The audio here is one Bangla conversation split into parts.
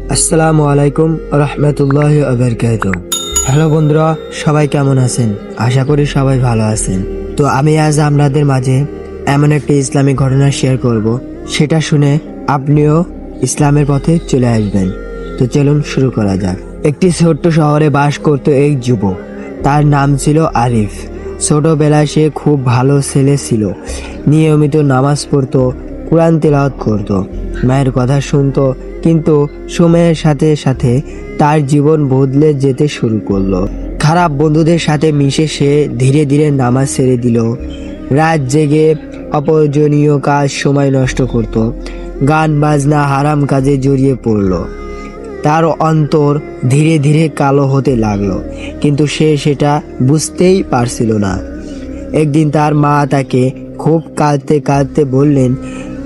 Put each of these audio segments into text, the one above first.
আসসালামু আলাইকুম রহমতুল্লাহি ওয়া হ্যালো বন্ধুরা, সবাই কেমন আছেন? আশা করি সবাই ভালো আছেন। তো আমি আজ আপনাদের মাঝে এমন একটি ইসলামিক ঘটনা শেয়ার করব, সেটা শুনে আপনিও ইসলামের পথে চলে আসবেন। তো চলুন শুরু করা যাক। একটি ছোট্ট শহরে বাস করত এক যুবক। তার নাম ছিল আরিফ। ছোটবেলায় সে খুব ভালো ছেলে ছিল। নিয়মিত নামাজ পড়তো, কোরআন তিলাওয়াত করত, মায়ের কথা শুনতো। কিন্তু সময়ের সাথে সাথে তার জীবন বদলে যেতে শুরু করলো। খারাপ বন্ধুদের সাথে মিশে সে ধীরে ধীরে নামাজ ছেড়ে দিল। রাত জেগে অপ্রয়োজনীয় কাজ সময় নষ্ট করত, গান বাজনা হারাম কাজে জড়িয়ে পড়ল। তার অন্তর ধীরে ধীরে কালো হতে লাগলো, কিন্তু সে সেটা বুঝতেই পারছিল না। একদিন তার মা তাকে খুব কাঁদতে কাঁদতে বললেন,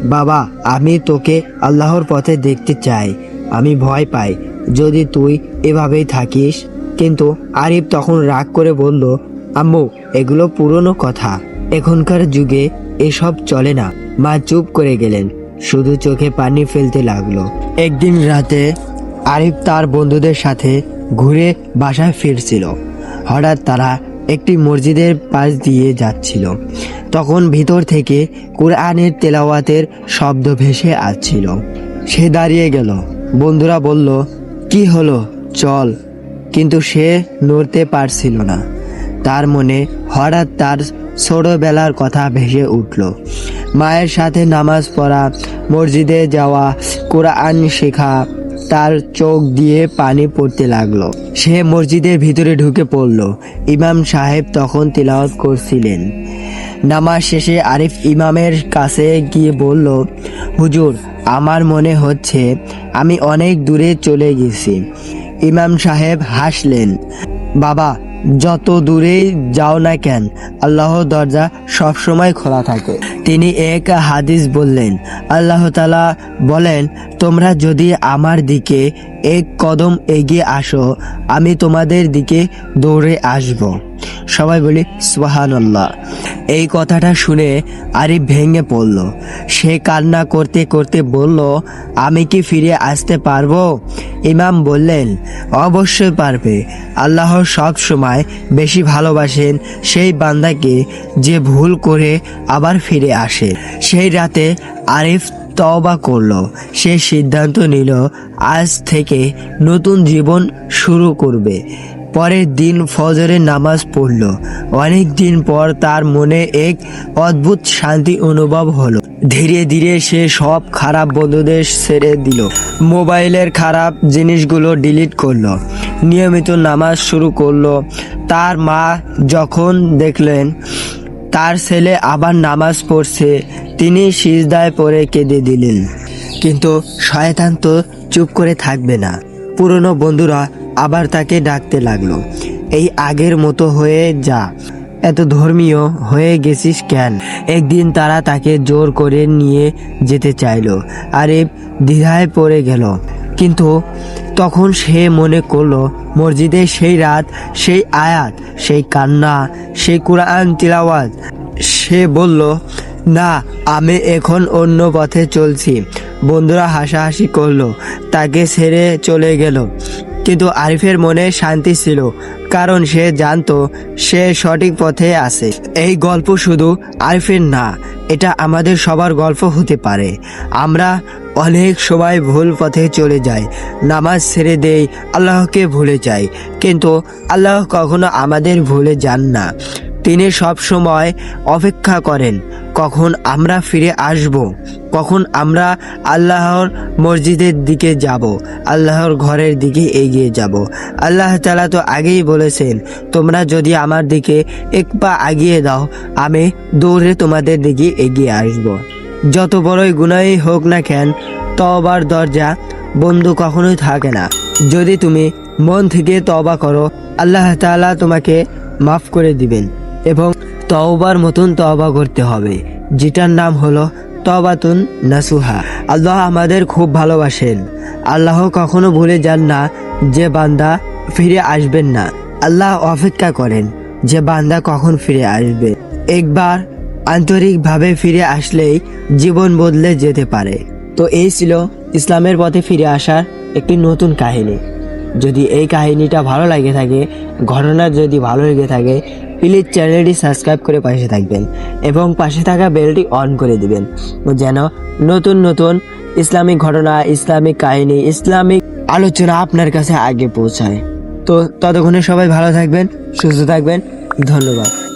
বাবা, আমি তোকে আল্লাহর পথে দেখতে চাই। আমি ভয় পাই যদি তুই এভাবেই থাকিস। কিন্তু আরিফ তখন রাগ করে বলল, আম্মু, এগুলো পুরনো কথা, এখনকার যুগে এসব চলে না। মা চুপ করে গেলেন, শুধু চোখে পানি ফেলতে লাগলো। একদিন রাতে আরিফ তার বন্ধুদের সাথে ঘুরে বাসায় ফিরছিল। হঠাৎ তারা একটি মসজিদের পাশ দিয়ে যাচ্ছিল। তখন ভিতর থেকে কোরআনের তেলাওয়াতের শব্দ ভেসে আসছিল। সে দাঁড়িয়ে গেল। বন্ধুরা বলল, কি হলো, চল। কিন্তু সে নড়তে পারছিল না। তার মনে হঠাৎ তার ছোটবেলার কথা ভেসে উঠল। মায়ের সাথে নামাজ পড়া, মসজিদে যাওয়া, কোরআন শেখা। তার চোখ দিয়ে পানি পড়তে লাগলো। সে মসজিদের ভিতরে ঢুকে পড়ল। ইমাম সাহেব তখন তিলাওয়াত করছিলেন। নামাজ শেষে আরিফ ইমামের কাছে গিয়ে বলল, হুজুর, আমার মনে হচ্ছে আমি অনেক দূরে চলে গেছি। ইমাম সাহেব হাসলেন, বাবা, যত দূরেই যাও না কেন, আল্লাহর দরজা সবসময় খোলা থাকে। তিনি এক হাদিস বললেন, আল্লাহ তাআলা বলেন, তোমরা যদি আমার দিকে এক কদম এগিয়ে আসো, আমি তোমাদের দিকে দৌড়ে আসব। সবাই বলি সুবহানাল্লাহ। এই কথাটা শুনে আরিফ ভেঙে পড়ল। সে কান্না করতে করতে বলল, আমি কি ফিরে আসতে পারবো? ইমাম বললেন, অবশ্যই পারবে। আল্লাহ সব সময় বেশি ভালোবাসেন সেই বান্দাকে যে ভুল করে আবার ফিরে আসে। সেই রাতে আরিফ তওবা করলো। সে সিদ্ধান্ত নিল আজ থেকে নতুন জীবন শুরু করবে। পরের দিন ফজরের নামাজ পড়ল। অনেক দিন পর তার মনে এক অদ্ভুত শান্তি অনুভব হলো। ধীরে ধীরে সে সব খারাপ বন্ধুদের ছেড়ে দিল, মোবাইলের খারাপ জিনিসগুলো ডিলিট করলো, নিয়মিত নামাজ শুরু করলো। তার মা যখন দেখলেন তার ছেলে আবার নামাজ পড়ছে, তিনি সিজদায় পড়ে কেঁদে দিলেন। কিন্তু শয়তান তো চুপ করে থাকবে না। পুরনো বন্ধুরা আবার তাকে ডাকতে লাগলো, এই আগের মতো হয়ে যা, এত ধর্মীয় হয়ে গেছিস কেন? একদিন তারা তাকে জোর করে নিয়ে যেতে চাইলো। আরিফ দ্বিধায় পড়ে গেল। কিন্তু তখন সে মনে করলো মসজিদে সেই রাত, সেই আয়াত, সেই কান্না, সেই কোরআন তিলাওয়াত। সে বলল, না, আমি এখন অন্য পথে চলছি। বন্ধুরা হাসাহাসি করলো, তাকে ছেড়ে চলে গেল। কিন্তু আরিফের মনে শান্তি ছিল, কারণ সে জানতো সে সঠিক পথে আছে। এই গল্প শুধু আরিফের না, এটা আমাদের সবার গল্প হতে পারে। আমরা অনেক সময় ভুল পথে চলে যাই, নামাজ ছেড়ে দেই, আল্লাহকে ভুলে যাই। কিন্তু আল্লাহ কখনো আমাদের ভুলে যান না। তিনি সব সময় অপেক্ষা করেন কখন আমরা ফিরে আসব, কখন আমরা আল্লাহর মসজিদের দিকে যাব, আল্লাহর ঘরের দিকে এগিয়ে যাব। আল্লাহ তাআলা তো আগেই বলেছেন, তোমরা যদি আমার দিকে এক পা এগিয়ে দাও, আমি দৌড়ে তোমাদের দিকে এগিয়ে আসব। যত বড়ই গুনাহই হোক না কেন, তওবার দরজা বন্ধ কখনোই থাকে না। যদি তুমি মন থেকে তওবা করো, আল্লাহ তাআলা তোমাকে মাফ করে দিবেন। এবং তওবার মতন তওবা করতে হবে, যেটার নাম হলো তওবাতুন নাসুহা। আল্লাহ আমাদের খুব ভালোবাসেন। আল্লাহ কখনো ভুলে যান না যে বান্দা ফিরে আসবেন না। আল্লাহ অপেক্ষা করেন যে বান্দা কখন ফিরে আসবে। একবার আন্তরিকভাবে ফিরে আসলেই জীবন বদলে যেতে পারে। তো এই ছিল ইসলামের পথে ফিরে আসার একটি নতুন কাহিনী। যদি এই কাহিনীটা ভালো লাগে থাকে, ঘটনা যদি ভালো লেগে থাকে, প্লিজ চ্যানেলটি সাবস্ক্রাইব করে পাশে থাকবেন এবং পাশে থাকা বেলটি অন করে দিবেন, যেন নতুন নতুন ইসলামিক ঘটনা, ইসলামিক কাহিনী, ইসলামিক আলোচনা আপনার কাছে আগে পৌঁছায়। তো ততক্ষণে সবাই ভালো থাকবেন, সুস্থ থাকবেন। ধন্যবাদ।